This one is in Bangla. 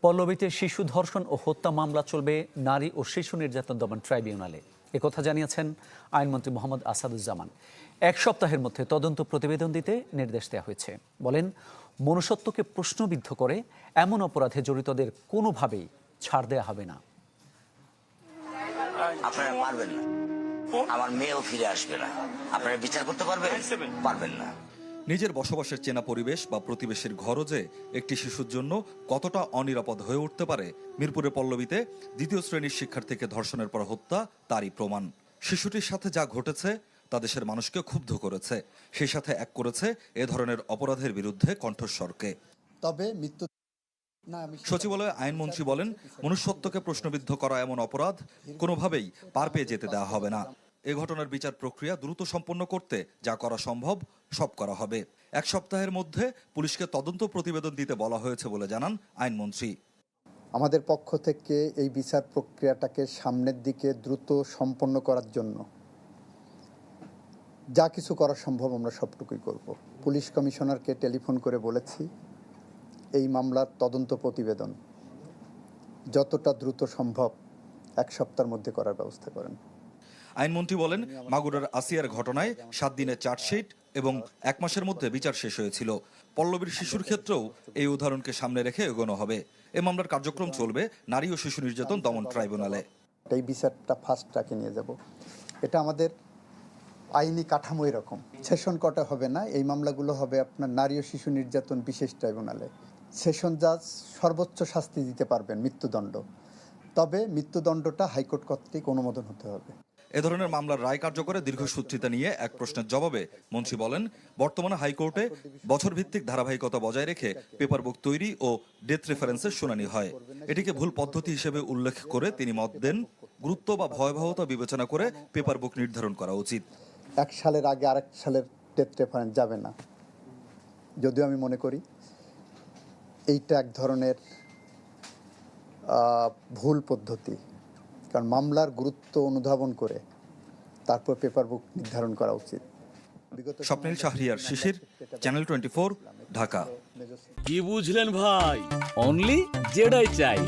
পল্লবীতে শিশু ধর্ষণ ও হত্যা মামলা চলবে নারী ও শিশু নির্যাতন দমন ট্রাইব্যুনালে, একথা জানিয়েছেন আইনমন্ত্রী মোহাম্মদ আসাদুজ্জামান। এক সপ্তাহের মধ্যে তদন্ত প্রতিবেদন দিতে নির্দেশ দেওয়া হয়েছে। বলেন, মনুষ্যত্বকে প্রশ্নবিদ্ধ করে এমন অপরাধে জড়িতদের কোনোভাবেই ছাড় দেওয়া হবে না। আপনারা পারবেন না, আমার মেয়েও ফিরে আসবে না। আপনারা বিচার করতে পারবেন না। নিজের বসবাসের চেনা পরিবেশ বা প্রতিবেশীর ঘরও যে একটি শিশুর জন্য কতটা অনিরাপদ হয়ে উঠতে পারে, মিরপুরের পল্লবীতে দ্বিতীয় শ্রেণীর শিক্ষার্থীকে ধর্ষণের পর হত্যা তারই প্রমাণ। শিশুটির সাথে যা ঘটেছে তা দেশের মানুষকে ক্ষুব্ধ করেছে, সেই সাথে এক করেছে এ ধরনের অপরাধের বিরুদ্ধে কণ্ঠস্বরকে। তবে মৃত্যু সচিবালয়ে আইনমন্ত্রী বলেন, মনুষ্যত্বকে প্রশ্নবিদ্ধ করা এমন অপরাধ কোনোভাবেই পার পেয়ে যেতে দেওয়া হবে না। এ ঘটনার বিচার প্রক্রিয়া দ্রুত সম্পন্ন করতে যা করা সম্ভব সব করা হবে। এক সপ্তাহের মধ্যে পুলিশকে তদন্ত প্রতিবেদন দিতে বলা হয়েছে বলে জানান আইনমন্ত্রী। আমাদের পক্ষ থেকে এই বিচার প্রক্রিয়াটাকে সামনের দিকে দ্রুত সম্পন্ন করার জন্য যা কিছু করা সম্ভব আমরা সবটুকুই করব। পুলিশ কমিশনারকে টেলিফোন করে বলেছি এই মামলার তদন্ত প্রতিবেদন যতটা দ্রুত সম্ভব এক সপ্তাহের মধ্যে করার ব্যবস্থা করেন। আইনমন্ত্রী বলেন, মাগুরার আসিয়ার ঘটনায় 7 দিনের চার্জশিট এবং 1 মাসের মধ্যে বিচার শেষ হয়েছিল। পল্লবীর শিশুর ক্ষেত্রেও এই উদাহরণকে সামনে রেখে এগোনো হবে। এ মামলার কার্যক্রম চলবে নারী ও শিশু নির্যাতন দমন ট্রাইব্যুনালে। এই বিচারটা ফাস্ট ট্র্যাকে নিয়ে যাব। এটা আমাদের আইনি কাঠামো এরকম। সেশন কোর্টে হবে না, এই মামলাগুলো হবে আপনার নারী ও শিশু নির্যাতন বিশেষ ট্রাইব্যুনালে। সেশন জাজ সর্বোচ্চ শাস্তি দিতে পারবেন, মৃত্যুদণ্ড। তবে মৃত্যুদণ্ডটা হাইকোর্ট কর্তৃক অনুমোদন হতে হবে। এ ধরনের মামলার রায় কার্যকরে দীর্ঘসূত্রিতা নিয়ে এক প্রশ্নের জবাবে মন্ত্রী বলেন, বর্তমানে হাইকোর্টে বছরভিত্তিক ধারাবাহিকতা বজায় রেখে পেপার বুক তৈরি ও ডেথ রেফারেন্সের শুনানি হয়। এটিকে ভুল পদ্ধতি হিসেবে উল্লেখ করে তিনি মত দেন, গুরুত্ব বা ভয়াবহতা বিবেচনা করে পেপার বুক নির্ধারণ করা উচিত। 1 সালের আগে আরেক সালের ডেথ রেফারেন্স যাবে না। যদিও আমি মনে করি এইটা এক ধরনের ভুল পদ্ধতি, কারণ মামলার গুরুত্ব অনুধাবন করে তারপর পেপার বুক নির্ধারণ করা উচিত। স্বপ্নিল শাহরিয়ার, শিশির, চ্যানেল 24, ঢাকা। কি বুঝলেন ভাই? অনলি যেটাই চাই।